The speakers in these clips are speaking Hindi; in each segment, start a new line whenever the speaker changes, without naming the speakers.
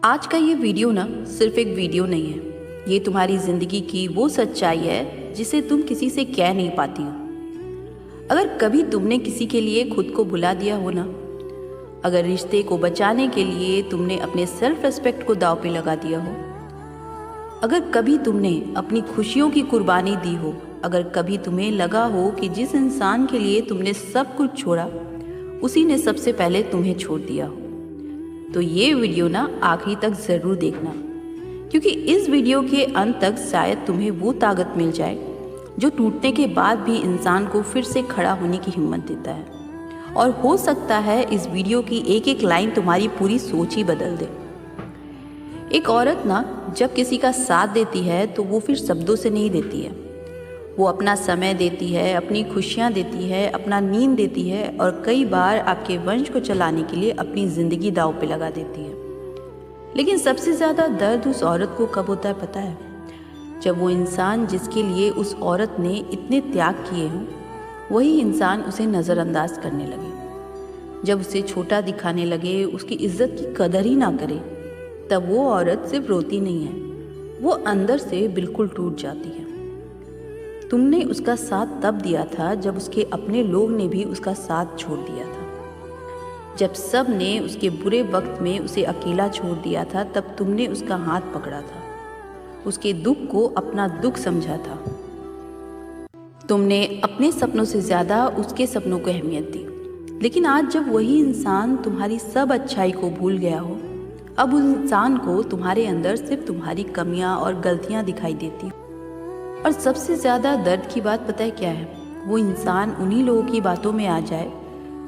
आज का ये वीडियो ना सिर्फ एक वीडियो नहीं है, ये तुम्हारी ज़िंदगी की वो सच्चाई है जिसे तुम किसी से कह नहीं पाती हो। अगर कभी तुमने किसी के लिए खुद को भुला दिया हो ना, अगर रिश्ते को बचाने के लिए तुमने अपने सेल्फ रिस्पेक्ट को दांव पे लगा दिया हो, अगर कभी तुमने अपनी खुशियों की कुर्बानी दी हो, अगर कभी तुम्हें लगा हो कि जिस इंसान के लिए तुमने सब कुछ छोड़ा उसी ने सबसे पहले तुम्हें छोड़ दिया हो, तो ये वीडियो ना आखिरी तक ज़रूर देखना, क्योंकि इस वीडियो के अंत तक शायद तुम्हें वो ताकत मिल जाए जो टूटने के बाद भी इंसान को फिर से खड़ा होने की हिम्मत देता है। और हो सकता है इस वीडियो की एक एक लाइन तुम्हारी पूरी सोच ही बदल दे। एक औरत ना जब किसी का साथ देती है तो वो फिर शब्दों से नहीं देती है, वो अपना समय देती है, अपनी खुशियाँ देती है, अपना नींद देती है और कई बार आपके वंश को चलाने के लिए अपनी ज़िंदगी दांव पे लगा देती है। लेकिन सबसे ज़्यादा दर्द उस औरत को कब होता है पता है? जब वो इंसान जिसके लिए उस औरत ने इतने त्याग किए हों वही इंसान उसे नज़रअंदाज करने लगे, जब उसे छोटा दिखाने लगे, उसकी इज्जत की कदर ही ना करे, तब वो औरत सिर्फ रोती नहीं है, वो अंदर से बिल्कुल टूट जाती है। तुमने उसका साथ तब दिया था जब उसके अपने लोग ने भी उसका साथ छोड़ दिया था, जब सब ने उसके बुरे वक्त में उसे अकेला छोड़ दिया था, तब तुमने उसका हाथ पकड़ा था, उसके दुख को अपना दुख समझा था। तुमने अपने सपनों से ज़्यादा उसके सपनों को अहमियत दी। लेकिन आज जब वही इंसान तुम्हारी सब अच्छाई को भूल गया हो, अब उस इंसान को तुम्हारे अंदर सिर्फ तुम्हारी कमियां और गलतियां दिखाई देती। और सबसे ज़्यादा दर्द की बात पता है क्या है? वो इंसान उन्हीं लोगों की बातों में आ जाए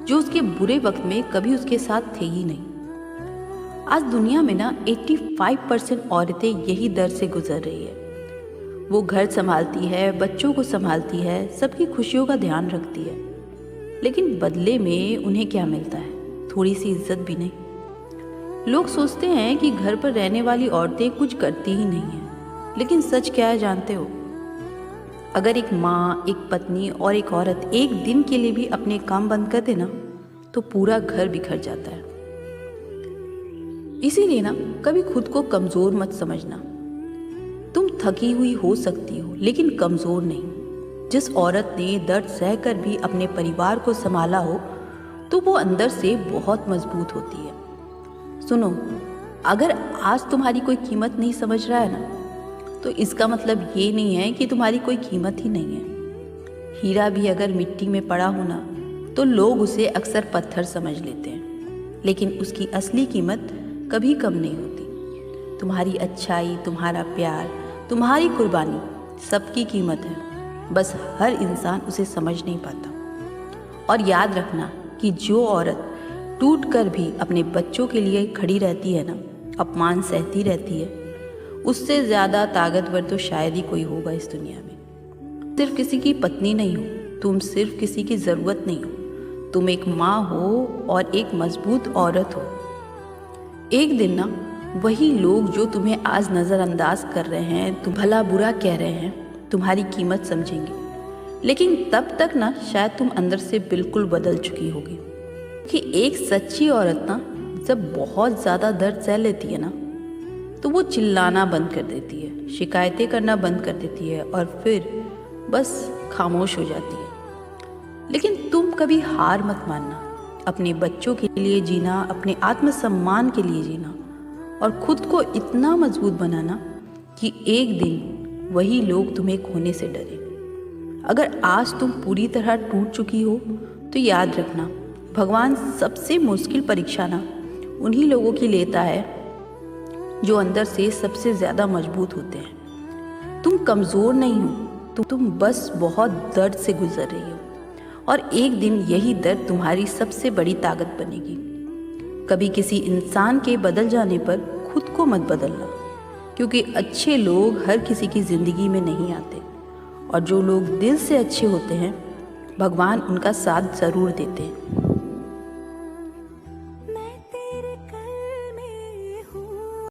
जो उसके बुरे वक्त में कभी उसके साथ थे ही नहीं। आज दुनिया में ना 85% औरतें यही दर्द से गुजर रही है। वो घर संभालती है, बच्चों को संभालती है, सबकी खुशियों का ध्यान रखती है, लेकिन बदले में उन्हें क्या मिलता है? थोड़ी सी इज्जत भी नहीं। लोग सोचते हैं कि घर पर रहने वाली औरतें कुछ करती ही नहीं हैं, लेकिन सच क्या है जानते हो? अगर एक माँ, एक पत्नी और एक औरत एक दिन के लिए भी अपने काम बंद कर दे ना, तो पूरा घर बिखर जाता है। इसीलिए ना कभी खुद को कमज़ोर मत समझना। तुम थकी हुई हो सकती हो लेकिन कमज़ोर नहीं। जिस औरत ने दर्द सहकर भी अपने परिवार को संभाला हो तो वो अंदर से बहुत मजबूत होती है। सुनो, अगर आज तुम्हारी कोई कीमत नहीं समझ रहा है ना, तो इसका मतलब ये नहीं है कि तुम्हारी कोई कीमत ही नहीं है। हीरा भी अगर मिट्टी में पड़ा हो ना, तो लोग उसे अक्सर पत्थर समझ लेते हैं, लेकिन उसकी असली कीमत कभी कम नहीं होती। तुम्हारी अच्छाई, तुम्हारा प्यार, तुम्हारी कुर्बानी सबकी कीमत है, बस हर इंसान उसे समझ नहीं पाता। और याद रखना कि जो औरत टूट कर भी अपने बच्चों के लिए खड़ी रहती है ना, अपमान सहती रहती है, उससे ज़्यादा ताकतवर तो शायद ही कोई होगा इस दुनिया में। सिर्फ किसी की पत्नी नहीं हो तुम, सिर्फ किसी की ज़रूरत नहीं हो तुम, एक माँ हो और एक मजबूत औरत हो। एक दिन ना वही लोग जो तुम्हें आज नज़रअंदाज कर रहे हैं, तुम भला बुरा कह रहे हैं, तुम्हारी कीमत समझेंगे। लेकिन तब तक ना शायद तुम अंदर से बिल्कुल बदल चुकी होगी। कि एक सच्ची औरत ना जब बहुत ज़्यादा दर्द सह लेती है ना, तो वो चिल्लाना बंद कर देती है, शिकायतें करना बंद कर देती है और फिर बस खामोश हो जाती है। लेकिन तुम कभी हार मत मानना। अपने बच्चों के लिए जीना, अपने आत्मसम्मान के लिए जीना और खुद को इतना मजबूत बनाना कि एक दिन वही लोग तुम्हें खोने से डरे। अगर आज तुम पूरी तरह टूट चुकी हो तो याद रखना, भगवान सबसे मुश्किल परीक्षा ना उन्हीं लोगों की लेता है जो अंदर से सबसे ज़्यादा मजबूत होते हैं। तुम कमज़ोर नहीं हो, तुम बस बहुत दर्द से गुजर रही हो और एक दिन यही दर्द तुम्हारी सबसे बड़ी ताकत बनेगी। कभी किसी इंसान के बदल जाने पर खुद को मत बदलना, क्योंकि अच्छे लोग हर किसी की ज़िंदगी में नहीं आते और जो लोग दिल से अच्छे होते हैं भगवान उनका साथ ज़रूर देते हैं।